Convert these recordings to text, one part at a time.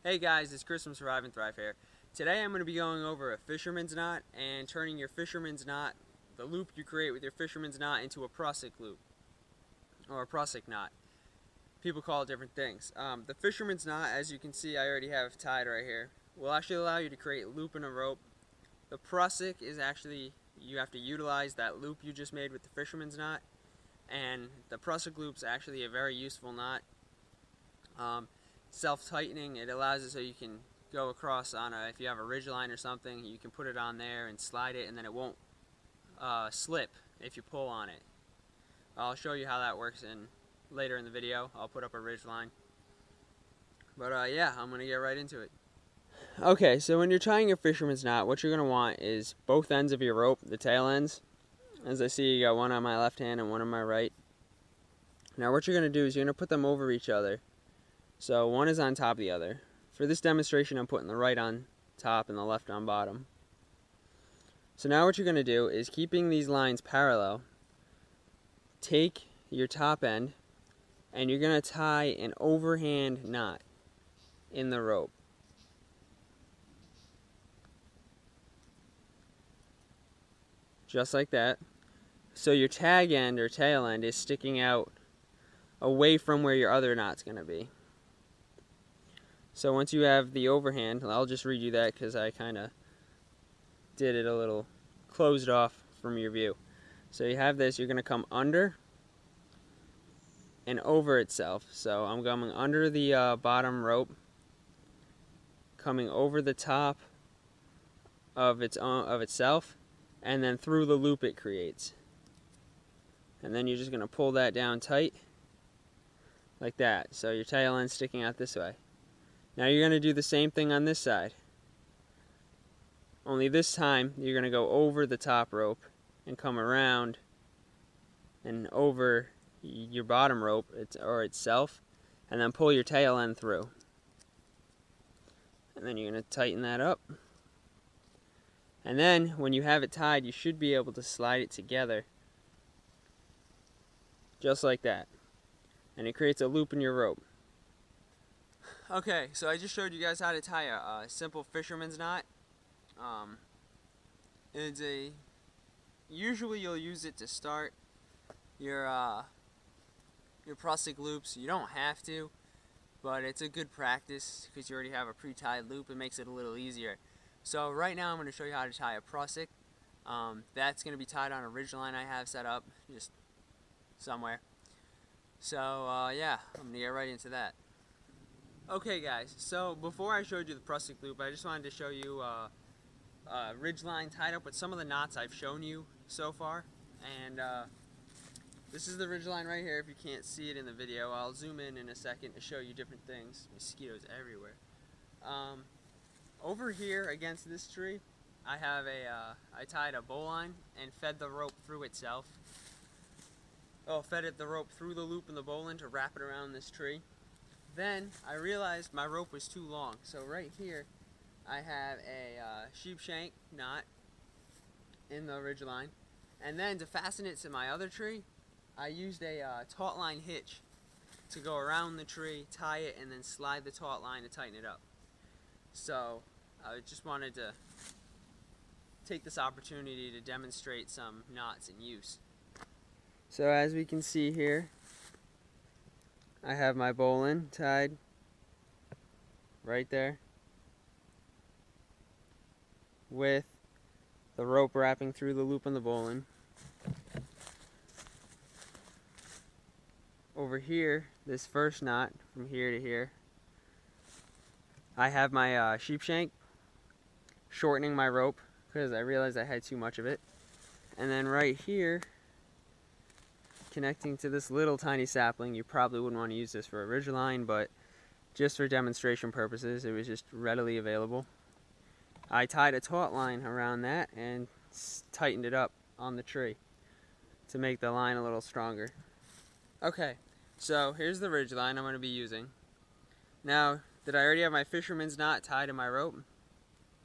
Hey guys, it's Chris from SurviveNnThrive here. Today I'm going to be going over a fisherman's knot and turning your fisherman's knot, the loop you create with your fisherman's knot, into a Prusik loop, or a Prusik knot. People call it different things. The fisherman's knot, as you can see I already have tied right here, will actually allow you to create a loop in a rope. The Prusik is actually, you have to utilize that loop you just made with the fisherman's knot, and the Prusik loop is actually a very useful knot. Self-tightening, it allows it so you can go across on if you have a ridgeline or something, you can put it on there and slide it, and then it won't slip if you pull on it. I'll show you how that works later in the video. I'll put up a ridgeline. But yeah, I'm going to get right into it. Okay, so when you're tying your fisherman's knot, what you're going to want is both ends of your rope, the tail ends. As I see, you got one on my left hand and one on my right. Now what you're going to do is you're going to put them over each other. So one is on top of the other. For this demonstration, I'm putting the right on top and the left on bottom. So now what you're going to do is, keeping these lines parallel, take your top end and you're going to tie an overhand knot in the rope. Just like that. So your tag end or tail end is sticking out away from where your other knot's going to be. So once you have the overhand, I'll just read you that because I kind of did it a little closed off from your view. So you have this, you're going to come under and over itself. So I'm coming under the bottom rope, coming over the top of itself, and then through the loop it creates. And then you're just going to pull that down tight like that. So your tail end's sticking out this way. Now you're going to do the same thing on this side. Only this time you're going to go over the top rope and come around and over your bottom rope itself, and then pull your tail end through. And then you're going to tighten that up. And then when you have it tied, you should be able to slide it together just like that. And it creates a loop in your rope. Okay, so I just showed you guys how to tie a simple fisherman's knot. Usually you'll use it to start your Prusik loops. You don't have to, but it's a good practice because you already have a pre-tied loop. It makes it a little easier. So right now I'm going to show you how to tie a Prusik. That's going to be tied on a ridgeline I have set up just somewhere. So yeah, I'm going to get right into that. Okay guys, so before I showed you the Prusik loop, I just wanted to show you a ridgeline tied up with some of the knots I've shown you so far. And this is the ridgeline right here. If you can't see it in the video, I'll zoom in a second to show you different things. Mosquitoes everywhere. Over here against this tree, I have I tied a bowline and fed the rope through itself. Fed the rope through the loop in the bowline to wrap it around this tree. Then I realized my rope was too long, so right here I have a sheep shank knot in the ridgeline, and then to fasten it to my other tree, I used a taut line hitch to go around the tree, tie it, and then slide the taut line to tighten it up. So I just wanted to take this opportunity to demonstrate some knots in use. So as we can see here, I have my bowline tied right there with the rope wrapping through the loop on the bowline. Over here, this first knot from here to here, I have my sheep shank shortening my rope because I realized I had too much of it. And then right here, connecting to this little tiny sapling. You probably wouldn't want to use this for a ridgeline, but just for demonstration purposes, it was just readily available. I tied a taut line around that and tightened it up on the tree to make the line a little stronger. Okay, so here's the ridgeline I'm going to be using. Now that I already have my fisherman's knot tied to my rope,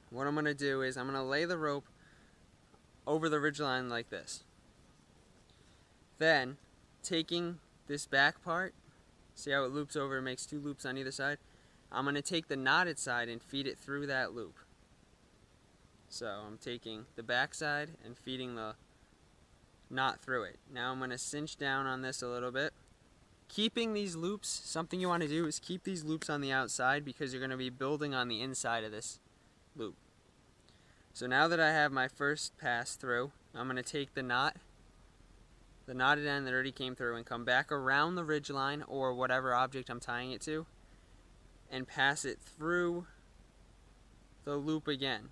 what I'm going to do is I'm going to lay the rope over the ridgeline like this. Then, taking this back part, see how it loops over and makes two loops on either side? I'm going to take the knotted side and feed it through that loop. So I'm taking the back side and feeding the knot through it. Now I'm going to cinch down on this a little bit. Keeping these loops, something you want to do is keep these loops on the outside because you're going to be building on the inside of this loop. So now that I have my first pass through, I'm going to take the knotted end that already came through and come back around the ridge line or whatever object I'm tying it to and pass it through the loop again.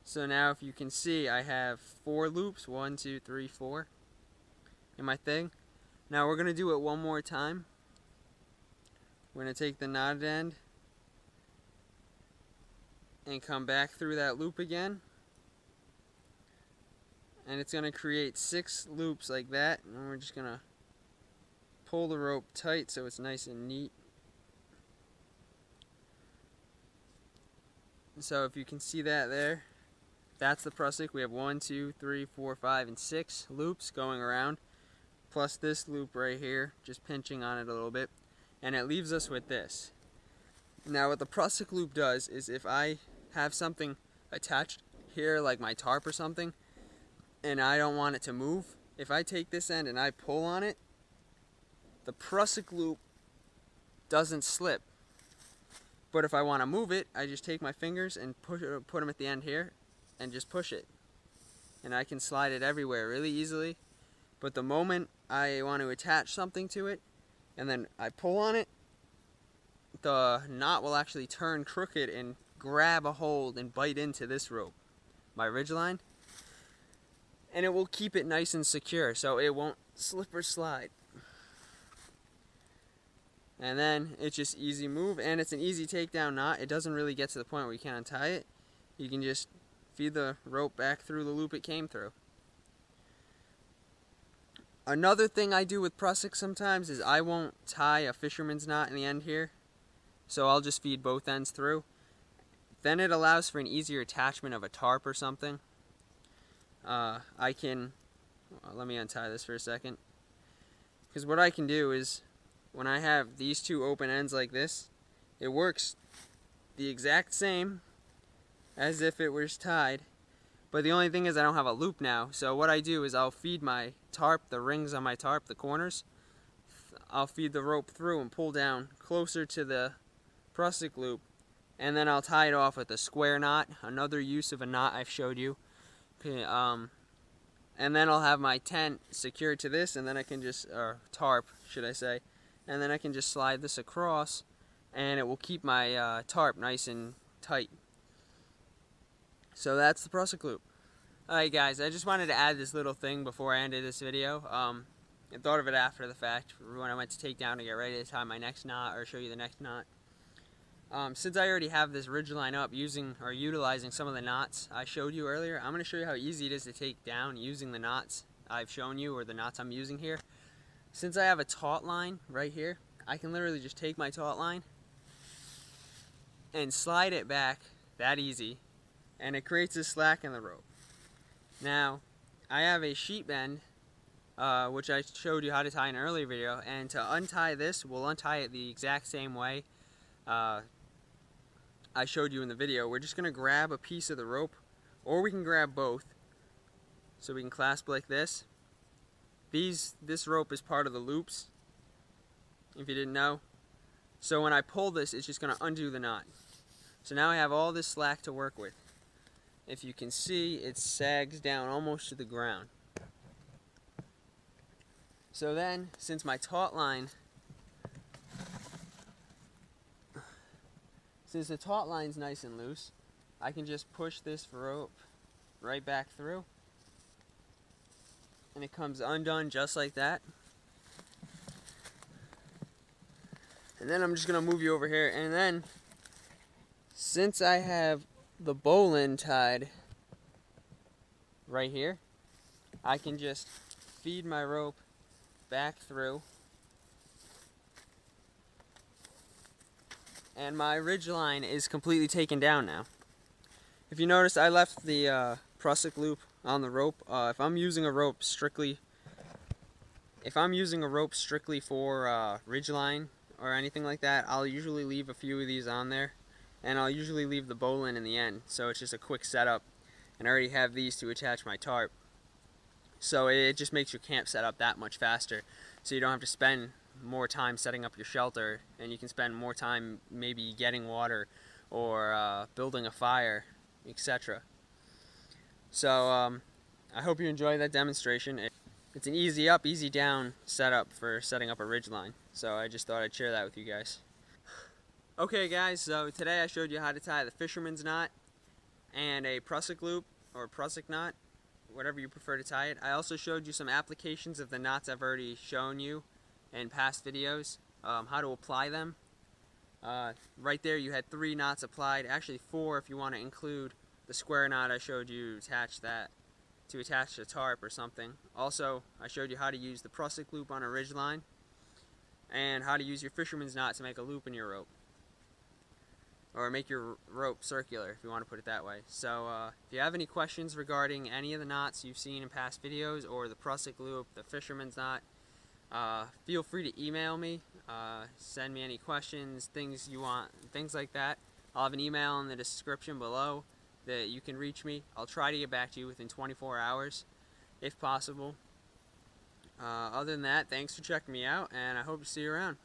So now if you can see, I have 4 loops, 1, 2, 3, 4 in my thing. Now we're going to do it one more time. We're going to take the knotted end and come back through that loop again. And it's going to create 6 loops like that. And we're just going to pull the rope tight so it's nice and neat. So if you can see that there, that's the Prusik. We have 1, 2, 3, 4, 5, and 6 loops going around, plus this loop right here, just pinching on it a little bit. And it leaves us with this. Now what the Prusik loop does is if I have something attached here, like my tarp or something, and I don't want it to move, if I take this end and I pull on it, the Prusik loop doesn't slip. But if I want to move it, I just take my fingers and put them at the end here and just push it. And I can slide it everywhere really easily. But the moment I want to attach something to it and then I pull on it, the knot will actually turn crooked and grab a hold and bite into this rope, my ridgeline. And it will keep it nice and secure so it won't slip or slide. And then it's just easy move, and it's an easy takedown knot. It doesn't really get to the point where you can't untie it. You can just feed the rope back through the loop it came through. Another thing I do with Prusik sometimes is I won't tie a fisherman's knot in the end here. So I'll just feed both ends through. Then it allows for an easier attachment of a tarp or something. Let me untie this for a second. Because what I can do is, when I have these 2 open ends like this, it works the exact same as if it was tied. But the only thing is I don't have a loop now. So what I do is I'll feed my tarp, the rings on my tarp, the corners. I'll feed the rope through and pull down closer to the Prusik loop. And then I'll tie it off with a square knot, another use of a knot I've showed you. And then I'll have my tent secured to this, and then I can just, or tarp, should I say. And then I can just slide this across, and it will keep my tarp nice and tight. So that's the Prusik loop. Alright guys, I just wanted to add this little thing before I ended this video. I thought of it after the fact, when I went to take down to get ready to tie my next knot, or show you the next knot. Since I already have this ridgeline up using or utilizing some of the knots I showed you earlier, I'm going to show you how easy it is to take down using the knots I've shown you, or the knots I'm using here. Since I have a taut line right here, I can literally just take my taut line and slide it back that easy, and it creates a slack in the rope. Now, I have a sheet bend, which I showed you how to tie in an earlier video, and to untie this, we'll untie it the exact same way I showed you in the video. We're just going to grab a piece of the rope, or we can grab both, so we can clasp like this. This rope is part of the loops, if you didn't know. So when I pull this, it's just going to undo the knot. So now I have all this slack to work with. If you can see, it sags down almost to the ground. So then, since my taut line, since the taut line's nice and loose, I can just push this rope right back through, and it comes undone just like that. And then I'm just going to move you over here, and then since I have the bowline tied right here, I can just feed my rope back through, and my ridge line is completely taken down now. If you notice, I left the Prusik loop on the rope. If I'm using a rope strictly If I'm using a rope strictly for Ridgeline or anything like that, I'll usually leave a few of these on there, and I'll usually leave the bowline in the end, so it's just a quick setup, and I already have these to attach my tarp. So it just makes your camp setup that much faster, so you don't have to spend more time setting up your shelter, and you can spend more time maybe getting water or building a fire, etc. So I hope you enjoy that demonstration. It's an easy up, easy down setup for setting up a ridgeline, so I just thought I'd share that with you guys. Okay guys, so today I showed you how to tie the fisherman's knot and a Prusik loop or Prusik knot, whatever you prefer to tie it. I also showed you some applications of the knots I've already shown you in past videos, how to apply them. Right there you had 3 knots applied, actually 4 if you want to include the square knot I showed you to attach a tarp or something. Also, I showed you how to use the Prusik loop on a ridgeline and how to use your fisherman's knot to make a loop in your rope, or make your rope circular if you want to put it that way. So if you have any questions regarding any of the knots you've seen in past videos, or the Prusik loop, the fisherman's knot, feel free to email me, send me any questions, things you want, things like that. I'll have an email in the description below that you can reach me. I'll try to get back to you within 24 hours if possible. Other than that, thanks for checking me out, and I hope to see you around.